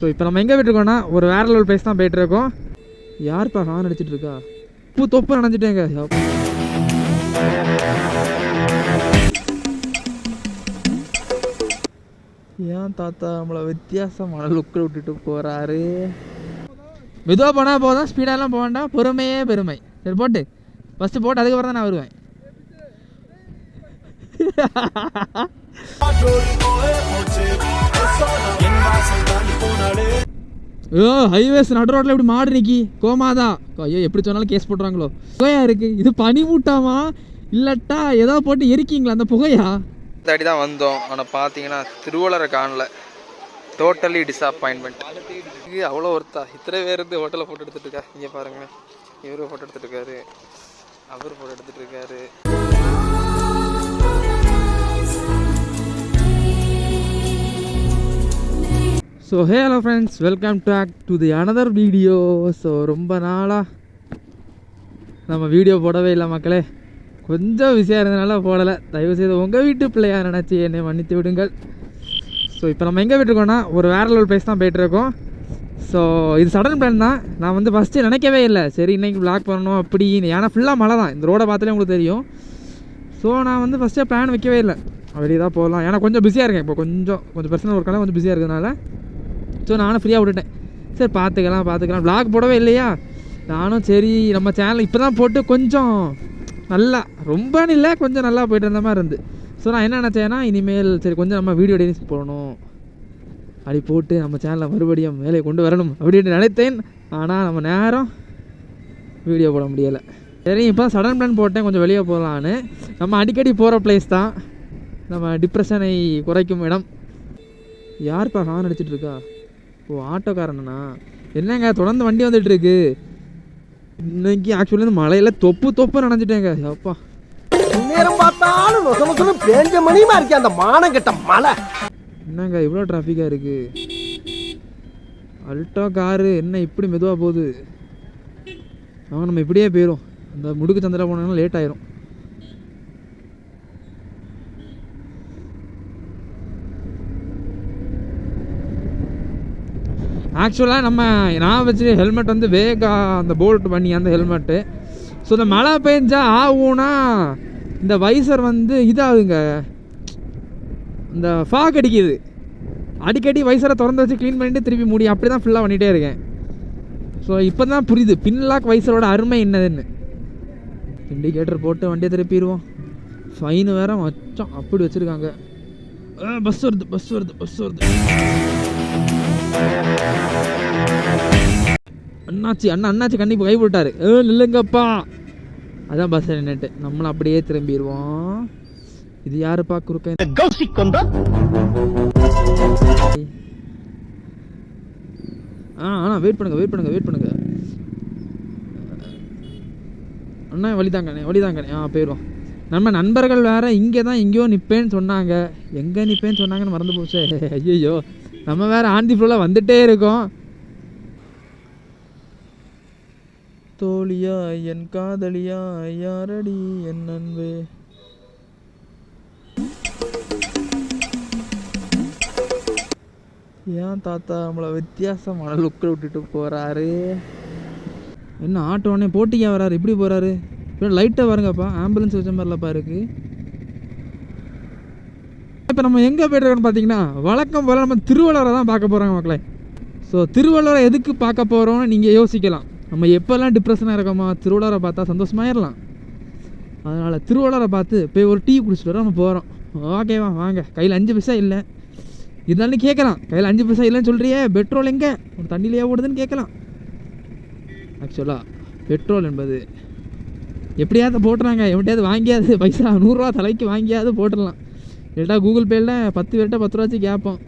So இப்போ நம்ம எங்கே போய்ட்டுருக்கோன்னா ஒரு வேற லெவல் பிளேஸ் தான் போய்ட்டுருக்கோம். யாருப்பா ஹார்ன் அடிச்சிட்டு இருக்கா? தொப்பு நினைஞ்சிட்டேங்க. ஏன் தாத்தா நம்மளை வித்தியாசமான லுக்கில் விட்டுட்டு போகிறாரு? மெதுவாக போனால் போதும், ஸ்பீடாலாம் போக வேண்டாம், பொறுமையே பெருமை. சரி போட்டு ஃபஸ்ட்டு போட்டு அதுக்கப்புறம் தான் நான் வருவேன். ஹைவேஸ் நடு ரோட்ல எப்படி மாடு நிக்கி கோமாதா? ஐயோ எப்படி சொன்னாலும் கேஸ் போட்டுறாங்களோ. புகையா இருக்கு. இது பனி மூட்டாமா இல்லட்டா ஏதோ போட்டு எரிக்கீங்களா அந்த புகையா? தாடி தான் வந்தோம். ஆனால் பார்த்தீங்கன்னா திருவள்ளுவரை காணல. Totally disappointment. அவ்வளோ ஒருத்தா இத்தனை பேர் இருந்து ஹோட்டலில் ஃபோட்டோ எடுத்துட்டு இருக்கா. இங்கே பாருங்க, இவரு ஃபோட்டோ எடுத்துட்டு இருக்காரு, அவர் ஃபோட்டோ எடுத்துட்டு இருக்காரு. So hello friends, welcome back to the another video. So ரொம்ப நாளாக நம்ம வீடியோ போடவே இல்லை மக்களே. கொஞ்சம் பிஸியாக இருந்தனால போடலை. தயவுசெய்து உங்கள் வீட்டு பிள்ளையாக நினச்சி என்னை மன்னித்து விடுங்கள். ஸோ இப்போ நம்ம எங்கே போய்ட்டுருக்கோன்னா ஒரு வேற லெவல் பிளேஸ் தான் போய்ட்டுருக்கோம். ஸோ இது சடன் பிளான் தான். நான் வந்து ஃபஸ்ட்டு நினைக்கவே இல்லை சரி இன்றைக்கி வ்ளாக் பண்ணணும் அப்படின்னு. ஏன்னா ஃபுல்லாக மழை தான், இந்த ரோடை பார்த்தாலே உங்களுக்கு தெரியும். ஸோ நான் வந்து ஃபஸ்ட்டே பிளான் வைக்கவே இல்லை, வெளியே தான் போகலாம். ஏன்னா கொஞ்சம் பிஸியாக இருக்கேன் இப்போ, கொஞ்சம் பர்சனல் ஒர்க்கெல்லாம் கொஞ்சம் பிஸியாக இருக்கிறதுனால. ஸோ நானும் ஃப்ரீயாக விட்டுட்டேன். சரி பார்த்துக்கலாம் வ்ளாக் போடவே இல்லையா. நானும் சரி நம்ம சேனல் இப்போ தான் போட்டு கொஞ்சம் நல்லா ரொம்பன்னு இல்லை, கொஞ்சம் நல்லா போய்ட்டு இருந்த மாதிரி இருந்து. ஸோ நான் என்ன நினச்சேன்னா இனிமேல் சரி கொஞ்சம் நம்ம வீடியோ டெய்லிஸ் போடணும், அப்படி போட்டு நம்ம சேனலை மறுபடியும் வேலையை கொண்டு வரணும் அப்படின்னு நினைத்தேன். ஆனால் நம்ம நேரம் வீடியோ போட முடியலை. சரி இப்போ சடன் பிளான் போட்டேன் கொஞ்சம் வெளியே போகலான்னு. நம்ம அடிக்கடி போகிற பிளேஸ் தான், நம்ம டிப்ரெஷனை குறைக்கும் இடம். யாருப்பா ஹார்ன் அடிச்சிட்டு இருக்கா? ஓ ஆட்டோக்காரனா? என்னங்க தொடர்ந்து வண்டி வந்துட்டு இருக்கு. இன்னைக்கு ஆக்சுவலி இந்த மழையில தொப்பு நினைஞ்சிட்டேங்க. அப்பா நேரம் பார்த்தாலும் பேஞ்ச மணியுமா இருக்கு அந்த மானம் கெட்ட மழை. என்னங்க இவ்வளோ டிராஃபிக்காக இருக்கு? அல்டோ காரு என்ன இப்படி மெதுவாக போகுது? நம்ம இப்படியே போயிடும். அந்த முடுக்கு சந்திர போனாலும் லேட் ஆயிரும். ஆக்சுவலாக நான் வச்சு ஹெல்மெட் வந்து வேகா அந்த போல்ட் பண்ணி அந்த ஹெல்மெட்டு. ஸோ இந்த மழை பெஞ்சா ஆகும்னா இந்த வைசர் வந்து இதாகுங்க, இந்த ஃபாக் அடிக்குது. அடிக்கடி வைசரை திறந்து வச்சு க்ளீன் பண்ணிட்டு திருப்பி மூடி அப்படி தான் ஃபுல்லாக பண்ணிகிட்டே இருக்கேன். ஸோ இப்போ தான் புரியுது பின்லாக் வைசரோட அருமை என்னதுன்னு. இண்டிகேட்டர் போட்டு வண்டியை திருப்பிடுவோம். ஃபைனு வேற மச்சம் அப்படி வச்சுருக்காங்க. பஸ் வருது. அண்ணாச்சி கண்டிப்பா கை போட்டாரு. இல்லைங்கப்பா அதான் பஸ் நின்னுட்டு நம்மளும் அப்படியே திரும்பிடுவோம். இது யாருப்பா குறுக்க? வெயிட் பண்ணுங்க. அண்ணா வழிதாங்கண்ணே போயிடுவோம். நம்ம நண்பர்கள் வேற இங்கே தான் எங்கேயோ நிற்பேன்னு சொன்னாங்க. எங்கே நிற்பேன்னு சொன்னாங்கன்னு மறந்து போச்சு. ஐயோ நம்ம வேற ஆந்தி ஃபுல்லாக வந்துட்டே இருக்கோம். தோழியா என் காதலியா யாரடி என் அன்பே. ஏன் தாத்தா நம்மளை வித்தியாசமான லுக்கில் விட்டுட்டு போகிறாரு? என்ன ஆட்டோனே போட்டிக்கா வராரு, இப்படி போகிறாரு? லைட்டாக பாருங்கப்பா, ஆம்புலன்ஸ் வச்ச மாதிரிலப்பா இருக்குது. இப்போ நம்ம எங்கே போய்ட்டுருக்கோன்னு பார்த்தீங்கன்னா வழக்கம் போல் நம்ம திருவள்ளுவரை தான் பார்க்க போகிறாங்க மக்களே. ஸோ திருவள்ளுவரை எதுக்கு பார்க்க போகிறோம்னு நீங்கள் யோசிக்கலாம். நம்ம எப்போல்லாம் டிப்ரெஷனாக இருக்கோமா திருவள்ளுவரை பார்த்தா சந்தோஷமாயிடலாம். அதனால் திருவள்ளுவரை பார்த்து போய் ஒரு டீ குடிச்சிட்டு வர நம்ம போகிறோம். ஓகேவா வாங்க. கையில் 5 பைசா இல்லை இருந்தாலும் கேட்கலாம். கையில் 5 பைசா இல்லைன்னு சொல்கிறியே, பெட்ரோல் எங்கே ஒரு தண்ணியிலேயே ஓடுதுன்னு கேட்கலாம். ஆக்சுவலாக பெட்ரோல் என்பது எப்படியாவது போட்டுறாங்க, எப்படியாவது வாங்கியாவது பைசா 100 ரூபா தலைக்கு வாங்கியாவது போட்டுடலாம். இல்லட்டா கூகுள் பேயில் 10 பேர்கிட்ட 10 ரூபாச்சு கேட்போம்.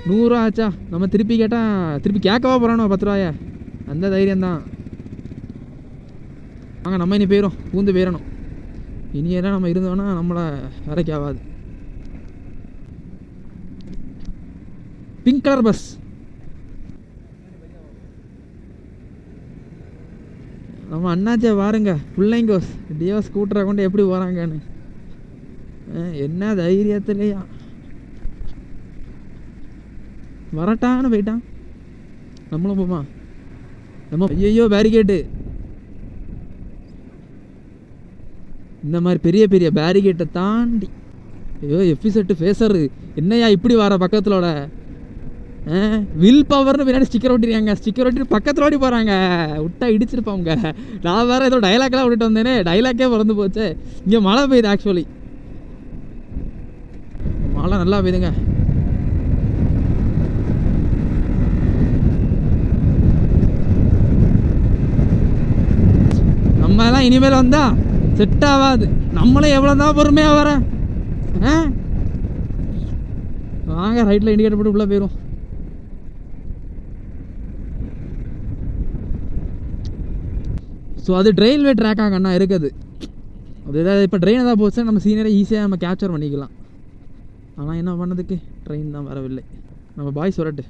100 ரூபா ஆச்சா நம்ம திருப்பி கேட்டால் திருப்பி கேட்கவா போகிறானோ 10 ரூபாய, அந்த தைரியம்தான். வாங்க நம்ம இனி பூந்து போயிடணும். இனி எல்லாம் நம்ம இருந்தோன்னா நம்மளை வேலைக்கு ஆகாது. Pink colour bus. நம்ம அண்ணாச்சியை பாருங்க, பிள்ளைங்க டியோ ஸ்கூட்டரை கொண்டு எப்படி போகிறாங்கன்னு. என்ன தைரியத்துலையா வரட்டான்னு போயிட்டான். நம்மளும் போமா நம்ம ஐயோ பேரிகேட்டு. இந்த மாதிரி பெரிய பெரிய பேரிகேட்டை தாண்டி ஐயோ எஃபிசெட்டு ஃபேஸரு என்னையா இப்படி வர பக்கத்திலோட வில் பவர்னு பின்னாடி ஸ்டிக்கர் ஓட்டிருக்காங்க. ஸ்டிக்கர் ஓட்டி பக்கத்தில் ஓடி போகிறாங்க. விட்டா இடிச்சிருப்பாங்க. நான் வேறு ஏதோ டைலாக்லாம் விட்டுட்டு வந்தேனே, டைலாக்கே பிறந்து போச்சு. இங்கே மழை பெய்யுது. ஆக்சுவலி மழை நல்லா பெய்யுதுங்க. நம்ம எல்லாம் இனிமேல் வந்தா செட் ஆகாது. நம்மளே எவ்வளோ தான் பொறுமையாக வரேன். வாங்க ரைட்டில் இண்டிகேட்டர் போட்டு உள்ளே போயிடும். ஸோ அது ரயில்வே ட்ராக்காக அண்ணா இருக்குது. அது ஏதாவது இப்போ ட்ரெயின் ஏதாவது போச்சுன்னா நம்ம சீனியராக ஈஸியாக நம்ம கேப்சர் பண்ணிக்கலாம். ஆனால் என்ன பண்ணதுக்கு ட்ரெயின் தான் வரவில்லை. நம்ம பாய்ஸ் வரட்டு,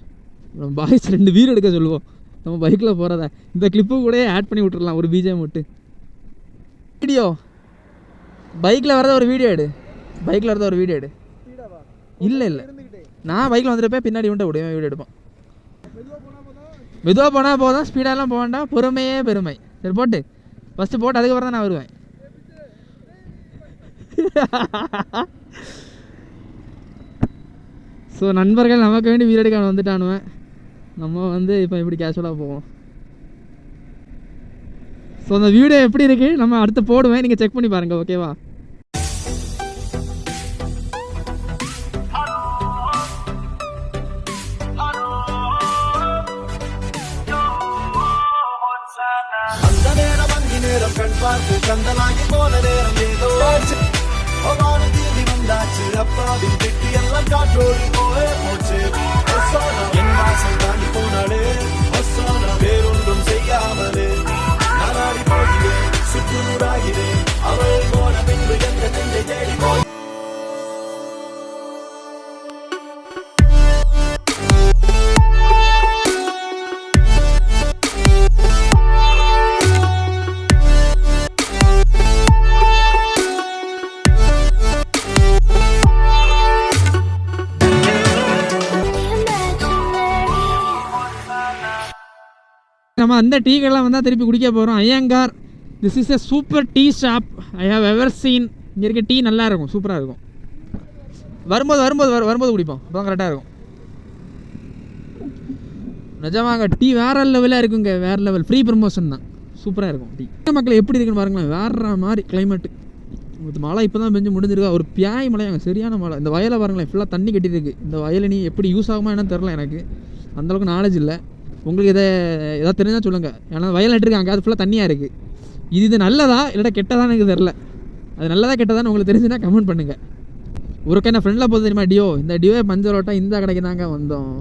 நம்ம பாய்ஸ் 2 வீடு எடுக்க சொல்லுவோம். நம்ம பைக்கில் போகிறத இந்த கிளிப்பு கூட ஆட் பண்ணி விட்டுடலாம். ஒரு பிஜிஎம் விட்டு வீடியோ பைக்கில் வரத ஒரு வீடியோ எடு. பைக்கில் வரத ஒரு வீடியோ எடு. இல்லை நான் பைக்கில் வந்துட்டு பின்னாடி வந்துட்டு விடுவேன். வீடியோ எடுப்போம். மெதுவாக போனால் போதும், ஸ்பீடாலாம் போக வேண்டாம். பொறுமையே பெருமை. சரி போட்டு ஃபஸ்ட்டு போட்டு அதுக்கப்புறம் தான் நான் வருவேன். ஸோ நண்பர்கள் நமக்கு வேண்டி வீரடிக்கான வந்துட்டானுவேன். நம்ம வந்து இப்போ எப்படி கேஷுவலாக போவோம். ஸோ அந்த வீடியோ எப்படி இருக்குது நம்ம அடுத்து போடுவேன். நீங்கள் செக் பண்ணி பாருங்கள். ஓகேவா? கண் பார்த்து கந்தனாகி போன நேரம் ஏதோ வந்தாச்சு. அப்பாவின் திட்டி எல்லாம் காற்றோடி போயே போச்சு. என் வாசல் தாண்டி போனாலே வேறொன்றும் செய்யாமலே நானாடி போகிறேன், சுற்றுநூறாகிறேன். அவள் போன பின்பு எந்த நெஞ்சை தேடி போய் நம்ம அந்த டீ கடைலாம் வந்தால் திருப்பி குடிக்க போகிறோம். Iyengar, this is a super tea shop I have ever seen. இங்கே இருக்க டீ நல்லா இருக்கும், சூப்பராக இருக்கும். வரும்போது குடிப்போம், அப்போ தான் கரெக்டாக இருக்கும். நிஜமாங்க டீ வேறு லெவலாக இருக்குங்க. வேறு லெவல் ஃப்ரீ ப்ரமோஷன் தான். சூப்பராக இருக்கும் டீ. மக்கள் எப்படி இருக்குன்னு பாருங்களேன். வேறு மாதிரி கிளைமேட்டு. மழை இப்போ தான் பெஞ்சு முடிஞ்சிருக்கா. ஒரு பியாய் மழையாங்க, சரியான மழை. இந்த வயலை பாருங்களேன், ஃபுல்லாக தண்ணி கட்டியிருக்கு. இந்த வயலை நீ எப்படி யூஸ் ஆகுமா என்னன்னு தெரில. எனக்கு அந்தளவுக்கு நாலேஜ் இல்லை. உங்களுக்கு எதாவது தெரிஞ்சால் சொல்லுங்கள். ஏன்னா வயல் நட்டுருக்காங்க, அது ஃபுல்லாக தண்ணியாக இருக்குது. இது நல்லதா இல்லைடா கெட்டதான்னு எனக்கு தெரில. அது நல்லதா கெட்டதான்னு உங்களுக்கு தெரிஞ்சுன்னா கமெண்ட் பண்ணுங்கள். ஒருக்கா என்ன ஃப்ரெண்டில் போது தெரியுமா டியோ, இந்த டியோவை பஞ்சரோட்டா இந்த கடைக்கு தாங்க வந்தோம்.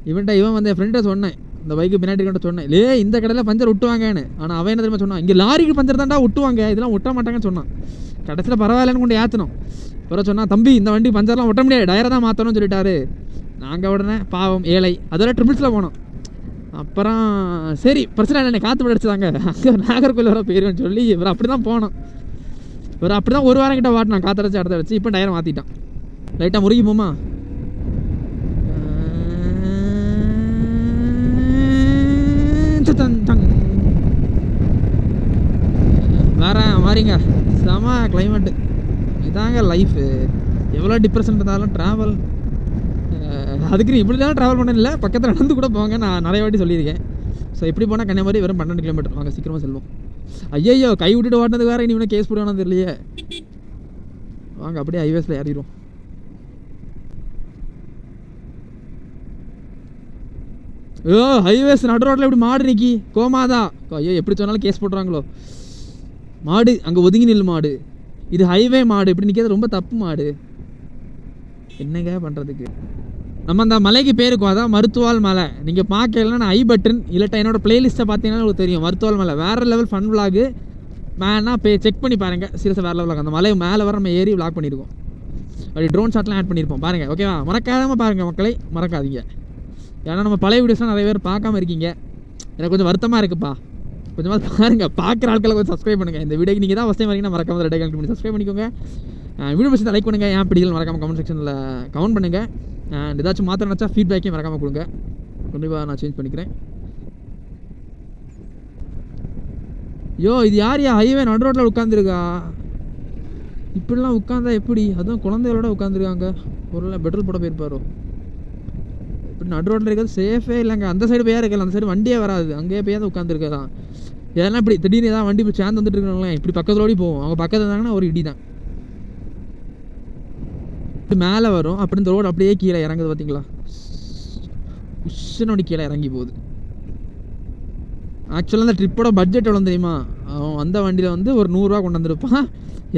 இவன் வந்து என் ஃப்ரெண்டை சொன்னேன், இந்த பைக்கு பின்னாடி கிட்ட சொன்னேன், இந்த கடையில் பஞ்சர் ஒட்டுவாங்கன்னு. ஆனால் அவன் என்ன தெரியுமா சொன்னான், இங்கே லாரிக்கு பஞ்சர் தான்டா ஒட்டுவாங்க, இதெல்லாம் ஒட்ட மாட்டாங்கன்னு சொன்னான். கடைசியில் பரவாயில்லன்னு கொண்டு ஏற்றணும். அப்புறம் சொன்னால், தம்பி இந்த வண்டி பஞ்சர்லாம் ஒட்ட முடியாது, டயரை தான் மாற்றணும்னு சொல்லிட்டாரு. நாங்கள் உடனே பாவம் ஏழை அதோட ட்ரிபிள்ஸில் போனோம். அப்புறம் சரி பிரச்சனை இல்லை, காற்று படைச்சிதாங்க அங்கே நாகர்கோவில் வர போயிருவேன்னு சொல்லி இவர் அப்படி தான் போனோம். இவர் அப்படி தான் 1 வாரம் கிட்ட வாட்டினான், காற்றடைச்சி அடுத்த வச்சு. இப்போ டயரை மாற்றிட்டான். லைட்டாக முறுகி போமா. வரேன் மாறிங்க. செம கிளைமேட்டு. இதாங்க லைஃபு. எவ்வளோ டிப்ரெஷன் இருந்தாலும் ட்ராவல் அதுக்கு இப்படி தான் ட்ராவல் பண்ணல, பக்கத்தில் நடந்து கூட போங்க. நான் நிறைய வாட்டி சொல்லியிருக்கேன். ஸோ எப்படி போனால் கன்னியாகுமரி வெறும் 12 கிலோமீட்டர். வாங்க சீக்கிரமாக செல்வோம். ஐயோ கை விட்டுட்டு ஓட்டினதுக்கு வேறு இனி கேஸ் போடுவானு தெரியலையே. வாங்க அப்படியே ஹைவேஸில் ஏறிடுவோம். ஹைவேஸ் நடு ரோட்டில் இப்படி மாடு நிற்கி கோமாதா. ஐயோ எப்படி சொன்னாலும் கேஸ் போட்டுறாங்களோ. மாடு அங்கே ஒதுங்கி நில் மாடு. இது ஹைவே மாடு, இப்படி நிற்கிறது ரொம்ப தப்பு மாடு. என்னங்க பண்ணுறதுக்கு. நம்ம அந்த மலைக்கு பேருக்கும், அதான் மருத்துவால் மலை. நீங்கள் பார்க்கலன்னா ஐ பட்டன் இல்லட்டா என்னோடய ப்ளேலிஸ்ட்டை பார்த்தீங்கன்னா உங்களுக்கு தெரியும். மருத்துவால் மலை வேறு லெவல் ஃபன் விளாகு. வேணா செக் பண்ணி பாருங்கள். சீரியஸாக வேறு லெவலாக அந்த மலை மேலே வர நம்ம ஏறி விளாக் பண்ணியிருக்கோம். அப்படி ட்ரோன் ஷாட்லாம் ஆட் பண்ணியிருப்போம் பாருங்கள். ஓகேவா? மறக்காமல் பாருங்கள் மக்களை, மறக்காதீங்க. ஏன்னா நம்ம பழைய வீடியோஸ்லாம் நிறைய பேர் பார்க்காம இருக்கீங்க. எனக்கு கொஞ்சம் வருத்தமாக இருக்குப்பா. கொஞ்சமாக பாருங்கள். பார்க்குற ஆட்களை கொஞ்சம் சப்ஸ்கிரைப் பண்ணுங்கள். இந்த வீடியோக்கு நீங்கள் தான் ஃபஸ்ட் டைம் வரீங்கன்னா மறக்காம ரெட்டை கனெக்ட் பண்ணி சப்ஸ்கிரைப் பண்ணிக்கோங்க. வீடியோ பற்றி லைக் பண்ணுங்கள், ஏன் பிடிக்கல மறக்காமல் கமெண்ட் செக்ஷனில் கமெண்ட் பண்ணுங்கள். அண்ட் ஏதாச்சும் மாற்ற நினச்சா ஃபீட்பேக்கையும் மறக்காமல் கொடுங்க, கண்டிப்பாக நான் சேஞ்ச் பண்ணிக்கிறேன். யோ இது யார் ஹைவே நடு ரோட்டில் உட்காந்துருக்கா? இப்படிலாம் உட்காந்தா எப்படி? அதுவும் குழந்தைகளோட உட்காந்துருக்காங்க. ஒரு பெட்ரோல் போட போயிருப்பாரோ. இப்படி நடு ரோட்டில் இருக்கிறது சேஃபே இல்லைங்க. அந்த சைடு போயா இருக்கல, அந்த சைடு வண்டியே வராது, அங்கேயே போயாத உட்காந்துருக்கதான். ஏன்னா இப்படி திடீர்னு ஏதாவது வண்டி இப்படி சேர்ந்து வந்துட்டு இருக்காங்களே, இப்படி பக்கத்தோடி போவோம். அவங்க பக்கத்தில் இருந்தாங்கன்னா ஒரு இடி தான் மேலே வரும். அப்படி இந்த ரோடு அப்படியே கீழே இறங்குது பார்த்தீங்களா? உஷனோடி கீழே இறங்கி போகுது. ஆக்சுவலாக அந்த ட்ரிப்போட பட்ஜெட் எவ்வளோ தெரியுமா? அவன் அந்த வண்டியில் வந்து ஒரு 100 ரூபா கொண்டு வந்துருப்பான்.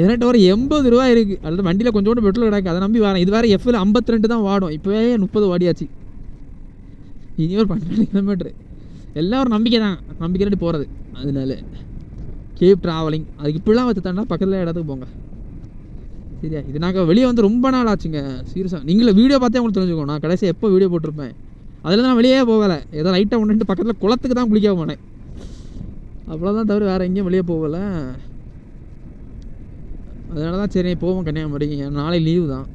என்கிட்ட ஒரு 80 ரூபா இருக்குது. அல்லது வண்டியில் கொஞ்சோண்டு பெட்ரோல் கிடக்கு, அதை நம்பி வரேன். இது வேறு எஃப்ல 52 தான் வாடும், இப்போவே 30 ஓடியாச்சு. இனி ஒரு 12 கிலோமீட்ரு. எல்லாம் ஒரு நம்பிக்கை தான், நம்பிக்கையாடி போகிறது. அதனால கேப் ட்ராவலிங் அதுக்கு இப்படிலாம் வச்சு தாண்டா பக்கத்தில் இடத்துக்கு போங்க. சரியா? இது நாங்கள் வெளியே வந்து ரொம்ப நாள் ஆச்சுங்க சீரியஸாக. நீங்களும் வீடியோ பார்த்தே உங்களுக்கு தெரிஞ்சுக்கோ. நான் கடைசியாக எப்போ வீடியோ போட்டிருப்பேன் அதில் நான் வெளியே போகலை. ஏதோ லைட்டாக ஒன்று பக்கத்தில் குளத்துக்கு தான் குளிக்க போனேன், அவ்வளோதான். தவிர வேறு எங்கேயும் வெளியே போகலை. அதனால தான் சரி போவோம் கன்னியாகுமரி, நாளை லீவு தான்.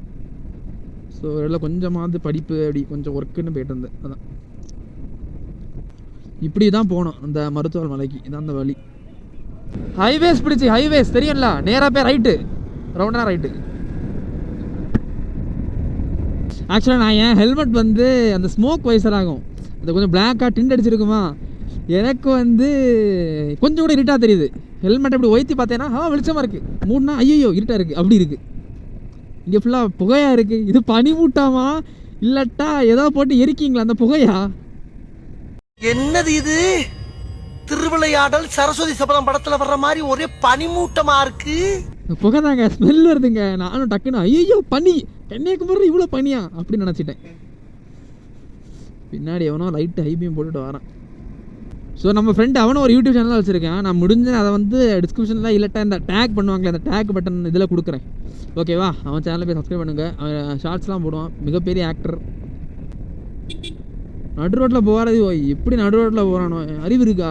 ஸோ எல்லாம் கொஞ்சமாவது படிப்பு அப்படி கொஞ்சம் ஒர்க்குன்னு போயிட்டு இருந்தேன். அதான் இப்படி தான் போனோம் அந்த மருத்துவர் மலைக்கு. இதான் அந்த வழி. ஹைவேஸ் பிடிச்சி, ஹைவேஸ் தெரியும்ல, நேராக போய் ரைட்டு, ரவுண்டாக ரைட்டு. ஆக்சுவலாக நான் என் ஹெல்மெட் வந்து அந்த ஸ்மோக் வைசர் ஆகும், அது கொஞ்சம் பிளாக்காக டிண்ட் அடிச்சிருக்குமா, எனக்கு வந்து கொஞ்சம் கூட இருட்டாக தெரியுது. ஹெல்மெட் அப்படி ஒய்த்தி பார்த்தேன்னா வெளிச்சமாக இருக்குது, மூணுனா ஐயோ இருட்டாக இருக்குது, அப்படி இருக்குது. இங்கே ஃபுல்லாக புகையாக இருக்குது. இது பனி மூட்டாமா இல்லட்டா ஏதோ போட்டு எரிக்கிங்களா அந்த புகையா? என்னது இது? திருவிளையாடல் சரஸ்வதி சபதம் படத்துல வர்ற மாதிரி ஒரே பனிமூட்டமா இருக்கு. புகை தாங்க, ஸ்மெல் வருதுங்க. நானும் டக்குன்னு ஐயோ பனி, கன்னியாகுமரி இவ்வளோ பனியா அப்படின்னு நினச்சிட்டேன். பின்னாடி எவனோ லைட்டு ஹைபியும் போட்டுட்டு வரான். ஸோ நம்ம ஃப்ரெண்டு அவனும் ஒரு யூடியூப் சேனலாக வச்சுருக்கேன். நான் முடிஞ்சு அதை வந்து டிஸ்கிரிப்ஷனில் இல்லட்டா இந்த டேக் பண்ணுவாங்களே அந்த டேக் பட்டன் இதில் கொடுக்குறேன், ஓகேவா? அவன் சேனலில் போய் சப்ஸ்கிரைப் பண்ணுங்கள். அவன் ஷார்ட்ஸ்லாம் போடுவான், மிகப்பெரிய ஆக்டர். நடு ரோட்டில் போகிறது எப்படி நடு ரோட்டில் போகிறானோ, அறிவு இருக்கா?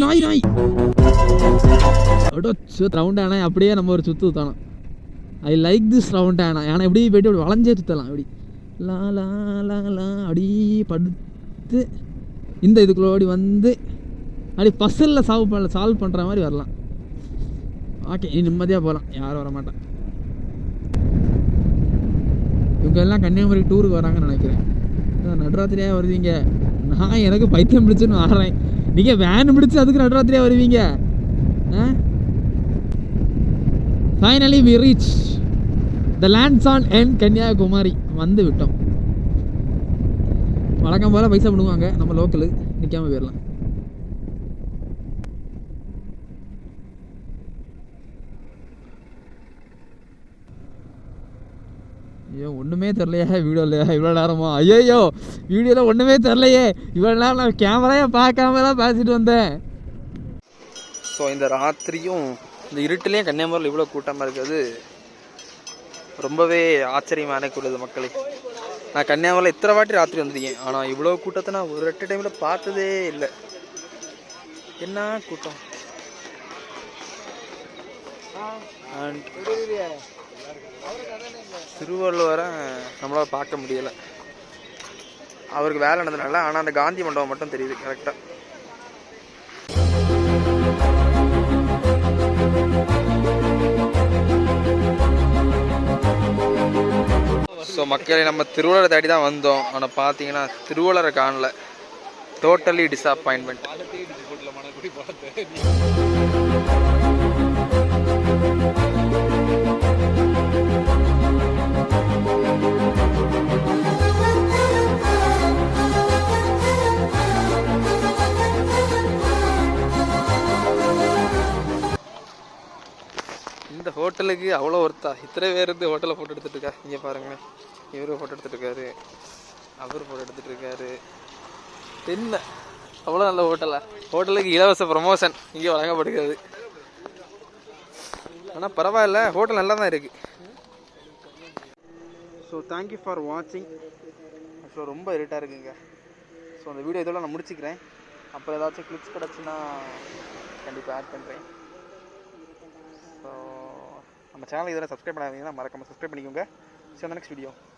நாய் நாய் ரவுண்ட் ஆனா அப்படியே நம்ம ஒரு சுற்று ஊற்றலாம். ஐ லைக் திஸ் ரவுண்ட் ஆனா. ஏன்னா எப்படி போய்ட்டு அப்படி வளைஞ்சே சுற்றலாம். அப்படி லா லா லா லா அப்படி படுத்து இந்த இதுக்குள்ள ஓடி வந்து அப்படி பஸ்ஸில் சால்வ் பண்ணுற மாதிரி வரலாம். ஓகே, நீ நிம்மதியாக போகலாம், யாரும் வர மாட்டான். இவங்க எல்லாம் கன்னியாகுமரி டூருக்கு வராங்கன்னு நினைக்கிறேன். நடுராத்திரியாக வருவீங்க, நான் எனக்கு பைத்தியம் பிடிச்சுன்னு வர்றேன். நீங்கள் வேன் பிடிச்சி அதுக்கு நடுராத்திரியாக வருவீங்க. Finally we reach the lands on என் கன்னியாகுமரி. வந்து விட்டோம். வழக்கம் போல் பைசா பண்ணுவாங்க, நம்ம லோக்கலு நிற்காமல் போயிடலாம். ஐயோ ஒன்றுமே தெரிலையே வீடியோவில் இவ்வளோ நேரமா. ஐயோ வீடியோவில் ஒன்றுமே தெரிலையே இவ்வளோ நேரம். நான் கேமராயே பார்க்காம தான் பேசிட்டு வந்தேன். ஸோ இந்த ராத்திரியும் இந்த இருட்டிலையும் கன்னியாகுமரியில் இவ்வளோ கூட்டமாக இருக்கிறது ரொம்பவே ஆச்சரியமான கூடுது மக்களே. நான் கன்னியாகுமரியில் இத்தனை வாட்டி ராத்திரி வந்துருக்கேன், ஆனால் இவ்வளோ கூட்டத்தை நான் ஒரு 8 டைமில் பார்த்ததே இல்லை. என்ன கூட்டம்! அண்ட் திருவள்ளுவரை நம்மளால் பார்க்க முடியலை, அவருக்கு வேலை நடந்ததுனால. ஆனால் அந்த காந்தி மண்டபம் மட்டும் தெரியுது கரெக்டாக. ஸோ மக்களை நம்ம திருவள்ளுவரை தேடி தான் வந்தோம், ஆனால் பார்த்தீங்கன்னா திருவள்ளுவரை காணல. Totally disappointment. இந்த ஹோட்டலுக்கு அவ்வளோ ஒர்த்தா? இத்தனை பேர் இருந்து ஹோட்டலில் ஃபோட்டோ எடுத்துகிட்டு இருக்கா. இங்கே பாருங்கள், இவரும் ஃபோட்டோ எடுத்துகிட்டு இருக்காரு, அவர் ஃபோட்டோ எடுத்துகிட்டு இருக்காரு. என்ன அவ்வளோ நல்ல ஹோட்டலுக்கு இலவச ப்ரமோஷன் இங்கே வழங்கப்படுகிறது. ஆனால் பரவாயில்ல, ஹோட்டல் நல்லா தான் இருக்குது. ஸோ தேங்க்யூ ஃபார் வாட்சிங். ஸோ ரொம்ப இருட்டாக இருக்குங்க. ஸோ அந்த வீடியோ இதெல்லாம் நான் முடிச்சுக்கிறேன். அப்புறம் ஏதாச்சும் கிளிப்ஸ் கிடச்சுன்னா கண்டிப்பாக ஆட் பண்ணுறேன். நம்ம சேனல் இதெல்லாம் சப்ஸ்கிரைப் பண்ணாதீங்கன்னா மறக்காம சப்ஸ்கிரைப் பண்ணிக்கோங்க. See you on the next video.